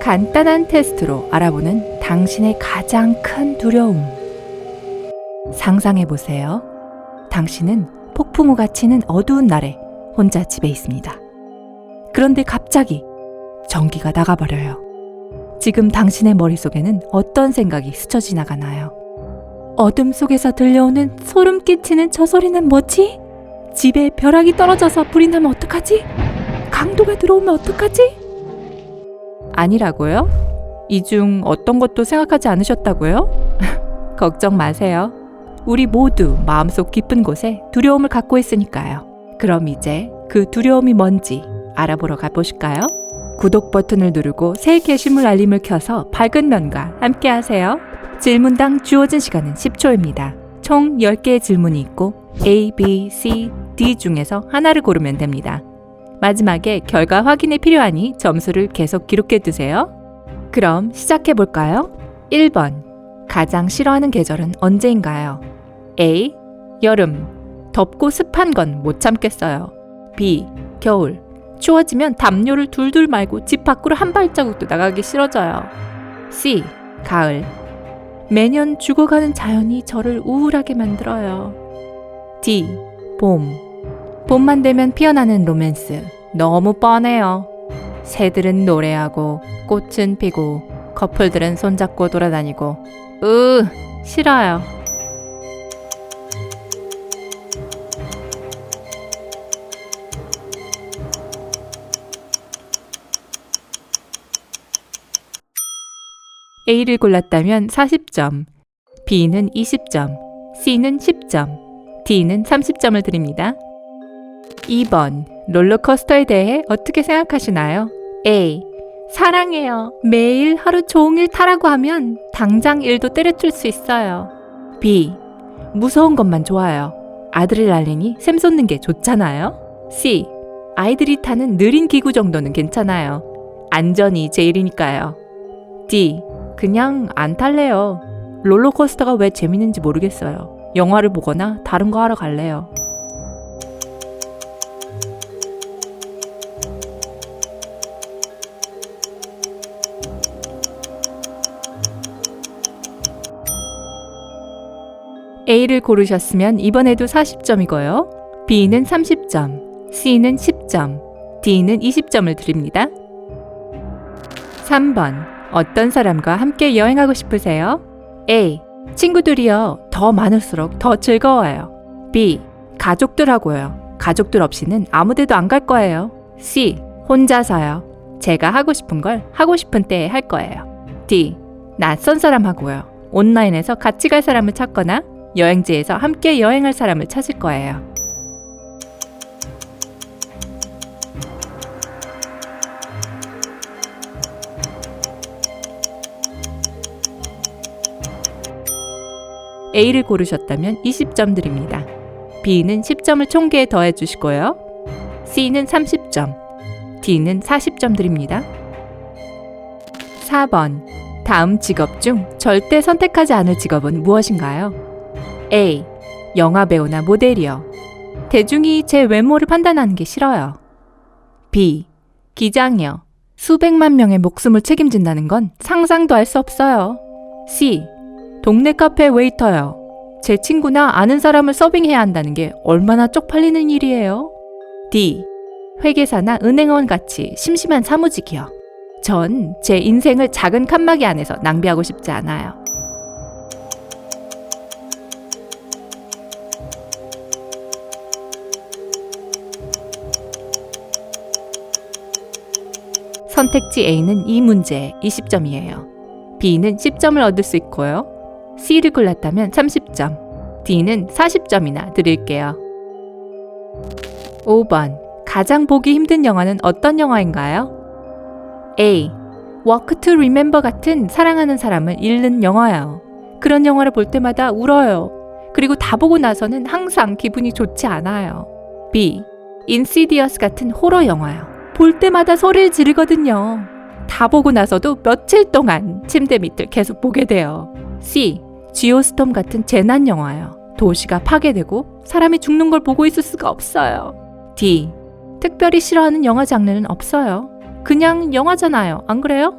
간단한 테스트로 알아보는 당신의 가장 큰 두려움. 상상해보세요. 당신은 폭풍우가 치는 어두운 날에 혼자 집에 있습니다. 그런데 갑자기 전기가 나가버려요. 지금 당신의 머릿속에는 어떤 생각이 스쳐 지나가나요? 어둠 속에서 들려오는 소름 끼치는 저 소리는 뭐지? 집에 벼락이 떨어져서 불이 나면 어떡하지? 강도가 들어오면 어떡하지? 아니라고요? 이 중 어떤 것도 생각하지 않으셨다고요? 걱정 마세요. 우리 모두 마음속 깊은 곳에 두려움을 갖고 있으니까요. 그럼 이제 그 두려움이 뭔지 알아보러 가보실까요? 구독 버튼을 누르고 새 게시물 알림을 켜서 밝은 면과 함께 하세요. 질문당 주어진 시간은 10초입니다. 총 10개의 질문이 있고 A, B, C, D 중에서 하나를 고르면 됩니다. 마지막에 결과 확인이 필요하니 점수를 계속 기록해 두세요. 그럼 시작해 볼까요? 1번. 가장 싫어하는 계절은 언제인가요? A. 여름. 덥고 습한 건 못 참겠어요. B. 겨울. 추워지면 담요를 둘둘 말고 집 밖으로 한 발자국도 나가기 싫어져요. C. 가을. 매년 죽어가는 자연이 저를 우울하게 만들어요. D. 봄. 봄만 되면 피어나는 로맨스. 너무 뻔해요. 새들은 노래하고 꽃은 피고 커플들은 손잡고 돌아다니고 싫어요. A를 골랐다면 40점, B는 20점, C는 10점, D는 30점을 드립니다. 2번. 롤러코스터에 대해 어떻게 생각하시나요? A. 사랑해요. 매일 하루 종일 타라고 하면 당장 일도 때려칠 수 있어요. B. 무서운 것만 좋아요. 아드레날린이 샘솟는 게 좋잖아요. C. 아이들이 타는 느린 기구 정도는 괜찮아요. 안전이 제일이니까요. D. 그냥 안 탈래요. 롤러코스터가 왜 재밌는지 모르겠어요. 영화를 보거나 다른 거 하러 갈래요. A를 고르셨으면 이번에도 40점이고요. B는 30점, C는 10점, D는 20점을 드립니다. 3번. 어떤 사람과 함께 여행하고 싶으세요? A. 친구들이요. 더 많을수록 더 즐거워요. B. 가족들하고요. 가족들 없이는 아무데도 안 갈 거예요. C. 혼자서요. 제가 하고 싶은 걸 하고 싶은 때에 할 거예요. D. 낯선 사람하고요. 온라인에서 같이 갈 사람을 찾거나 여행지에서 함께 여행할 사람을 찾을 거예요. A를 고르셨다면 20점 드립니다. B는 10점을 총계에 더해 주시고요. C는 30점, D는 40점 드립니다. 4번. 다음 직업 중 절대 선택하지 않을 직업은 무엇인가요? A. 영화배우나 모델이요. 대중이 제 외모를 판단하는 게 싫어요. B. 기장이요. 수백만 명의 목숨을 책임진다는 건 상상도 할 수 없어요. C. 동네 카페 웨이터요. 제 친구나 아는 사람을 서빙해야 한다는 게 얼마나 쪽팔리는 일이에요. D. 회계사나 은행원 같이 심심한 사무직이요. 전 제 인생을 작은 칸막이 안에서 낭비하고 싶지 않아요. 선택지 A는 이 문제에 20점이에요. B는 10점을 얻을 수 있고요. C를 골랐다면 30점, D는 40점이나 드릴게요. 5번. 가장 보기 힘든 영화는 어떤 영화인가요? A. Walk to Remember 같은 사랑하는 사람을 잃는 영화요. 그런 영화를 볼 때마다 울어요. 그리고 다 보고 나서는 항상 기분이 좋지 않아요. B. Insidious 같은 호러 영화요. 볼 때마다 소리를 지르거든요. 다 보고 나서도 며칠 동안 침대 밑을 계속 보게 돼요. C. 지오스톰 같은 재난 영화요. 도시가 파괴되고 사람이 죽는 걸 보고 있을 수가 없어요. D. 특별히 싫어하는 영화 장르는 없어요. 그냥 영화잖아요. 안 그래요?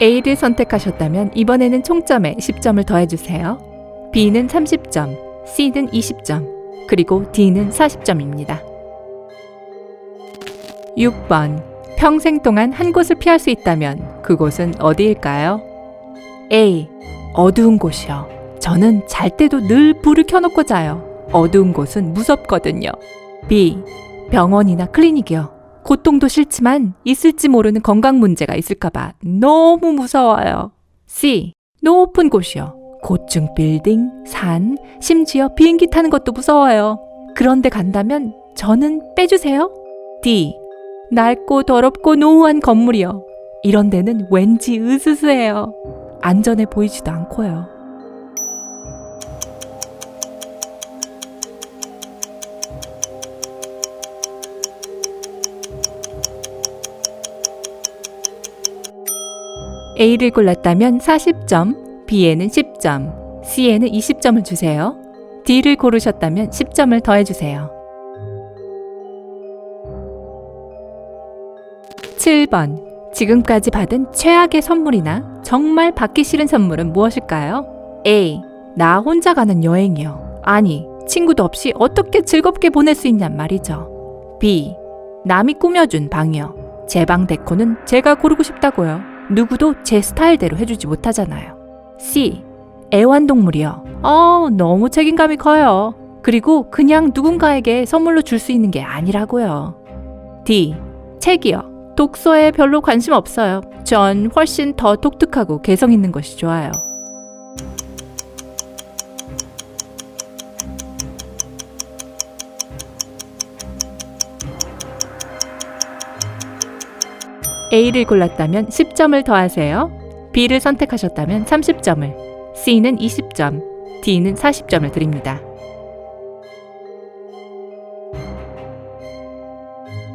A를 선택하셨다면 이번에는 총점에 10점을 더해주세요. B는 30점, C는 20점, 그리고 D는 40점입니다. 6번. 평생 동안 한 곳을 피할 수 있다면 그곳은 어디일까요? A. 어두운 곳이요. 저는 잘 때도 늘 불을 켜놓고 자요. 어두운 곳은 무섭거든요. B. 병원이나 클리닉이요. 고통도 싫지만 있을지 모르는 건강 문제가 있을까봐 너무 무서워요. C. 높은 곳이요. 고층 빌딩, 산, 심지어 비행기 타는 것도 무서워요. 그런데 간다면 저는 빼주세요. D. 낡고 더럽고 노후한 건물이요. 이런 데는 왠지 으스스해요. 안전해 보이지도 않고요. A를 골랐다면 40점, B에는 10점, C에는 20점을 주세요. D를 고르셨다면 10점을 더해주세요. 7번. 지금까지 받은 최악의 선물이나 정말 받기 싫은 선물은 무엇일까요? A. 나 혼자 가는 여행이요. 아니, 친구도 없이 어떻게 즐겁게 보낼 수 있냔 말이죠. B. 남이 꾸며준 방이요. 제 방 데코는 제가 고르고 싶다고요. 누구도 제 스타일대로 해주지 못하잖아요. C. 애완동물이요. 너무 책임감이 커요. 그리고 그냥 누군가에게 선물로 줄 수 있는 게 아니라고요. D. 책이요. 독서에 별로 관심 없어요. 전 훨씬 더 독특하고 개성 있는 것이 좋아요. A를 골랐다면 10점을 더하세요. B를 선택하셨다면 30점을, C는 20점, D는 40점을 드립니다.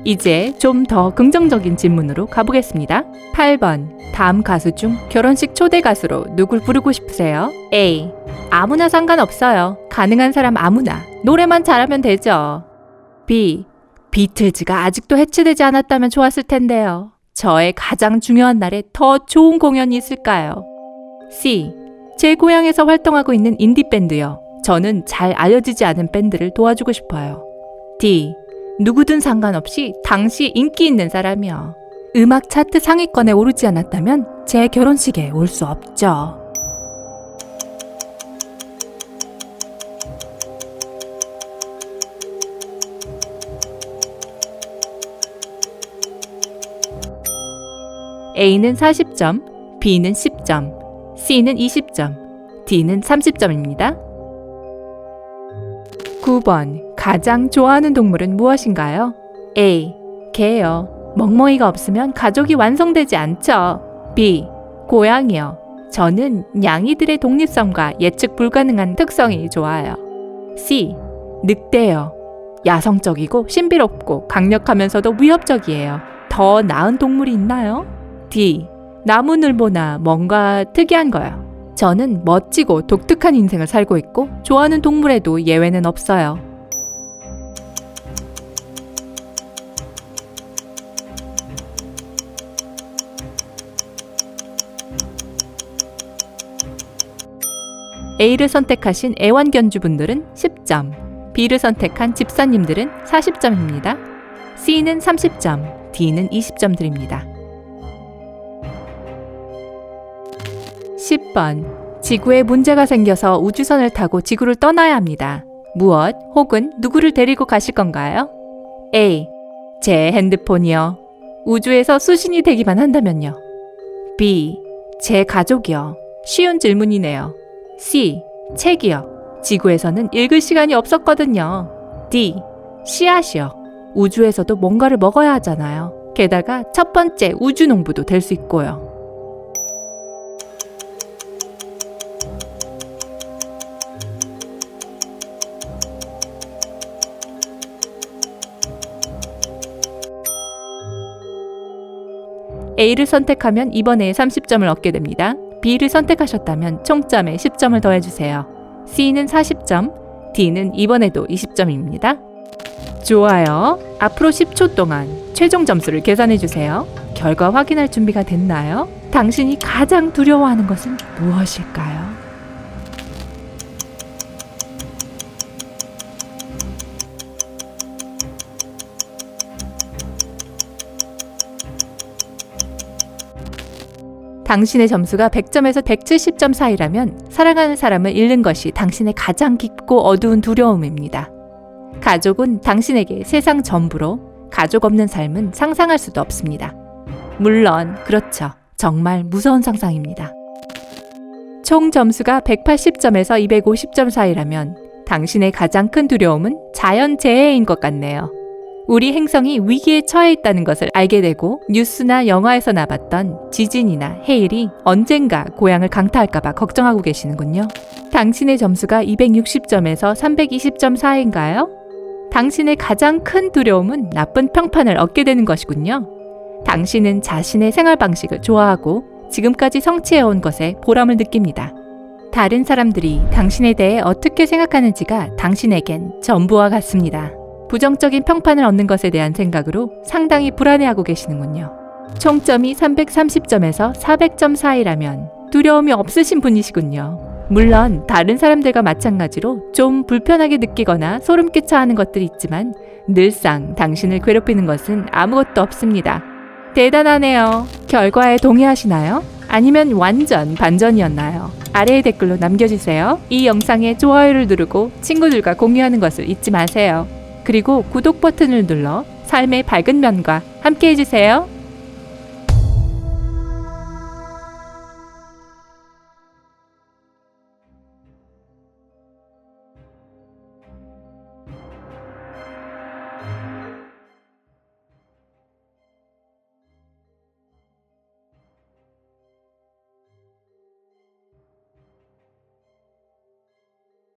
이제 좀 더 긍정적인 질문으로 가보겠습니다. 8번. 다음 가수 중 결혼식 초대 가수로 누굴 부르고 싶으세요? A. 아무나 상관없어요. 가능한 사람 아무나. 노래만 잘하면 되죠. B. 비틀즈가 아직도 해체되지 않았다면 좋았을 텐데요. 저의 가장 중요한 날에 더 좋은 공연이 있을까요? C. 제 고향에서 활동하고 있는 인디밴드요. 저는 잘 알려지지 않은 밴드를 도와주고 싶어요. D. 누구든 상관없이 당시 인기 있는 사람이요. 음악 차트 상위권에 오르지 않았다면 제 결혼식에 올 수 없죠. A는 40점, B는 10점, C는 20점, D는 30점입니다. 9번. 가장 좋아하는 동물은 무엇인가요? A. 개요. 멍멍이가 없으면 가족이 완성되지 않죠. B. 고양이요. 저는 냥이들의 독립성과 예측 불가능한 특성이 좋아요. C. 늑대요. 야성적이고 신비롭고 강력하면서도 위협적이에요. 더 나은 동물이 있나요? D. 나무늘보나 뭔가 특이한 거요. 저는 멋지고 독특한 인생을 살고 있고 좋아하는 동물에도 예외는 없어요. A를 선택하신 애완견주분들은 10점, B를 선택한 집사님들은 40점입니다. C는 30점, D는 20점 드립니다. 10번. 지구에 문제가 생겨서 우주선을 타고 지구를 떠나야 합니다. 무엇 혹은 누구를 데리고 가실 건가요? A. 제 핸드폰이요. 우주에서 수신이 되기만 한다면요. B. 제 가족이요. 쉬운 질문이네요. C. 책이요. 지구에서는 읽을 시간이 없었거든요. D. 씨앗이요. 우주에서도 뭔가를 먹어야 하잖아요. 게다가 첫 번째 우주농부도 될 수 있고요. A를 선택하면 이번에 30점을 얻게 됩니다. B를 선택하셨다면 총점에 10점을 더해주세요. C는 40점, D는 이번에도 20점입니다. 좋아요. 앞으로 10초 동안 최종 점수를 계산해주세요. 결과 확인할 준비가 됐나요? 당신이 가장 두려워하는 것은 무엇일까요? 당신의 점수가 100점에서 170점 사이라면 사랑하는 사람을 잃는 것이 당신의 가장 깊고 어두운 두려움입니다. 가족은 당신에게 세상 전부로 가족 없는 삶은 상상할 수도 없습니다. 물론 그렇죠. 정말 무서운 상상입니다. 총 점수가 180점에서 250점 사이라면 당신의 가장 큰 두려움은 자연재해인 것 같네요. 우리 행성이 위기에 처해 있다는 것을 알게 되고 뉴스나 영화에서 나봤던 지진이나 해일이 언젠가 고향을 강타할까봐 걱정하고 계시는군요. 당신의 점수가 260점에서 320점 사이인가요? 당신의 가장 큰 두려움은 나쁜 평판을 얻게 되는 것이군요. 당신은 자신의 생활 방식을 좋아하고 지금까지 성취해온 것에 보람을 느낍니다. 다른 사람들이 당신에 대해 어떻게 생각하는지가 당신에겐 전부와 같습니다. 부정적인 평판을 얻는 것에 대한 생각으로 상당히 불안해하고 계시는군요. 총점이 330점에서 400점 사이라면 두려움이 없으신 분이시군요. 물론 다른 사람들과 마찬가지로 좀 불편하게 느끼거나 소름 끼쳐 하는 것들이 있지만 늘상 당신을 괴롭히는 것은 아무것도 없습니다. 대단하네요. 결과에 동의하시나요? 아니면 완전 반전이었나요? 아래의 댓글로 남겨주세요. 이 영상에 좋아요를 누르고 친구들과 공유하는 것을 잊지 마세요. 그리고 구독 버튼을 눌러 삶의 밝은 면과 함께 해주세요.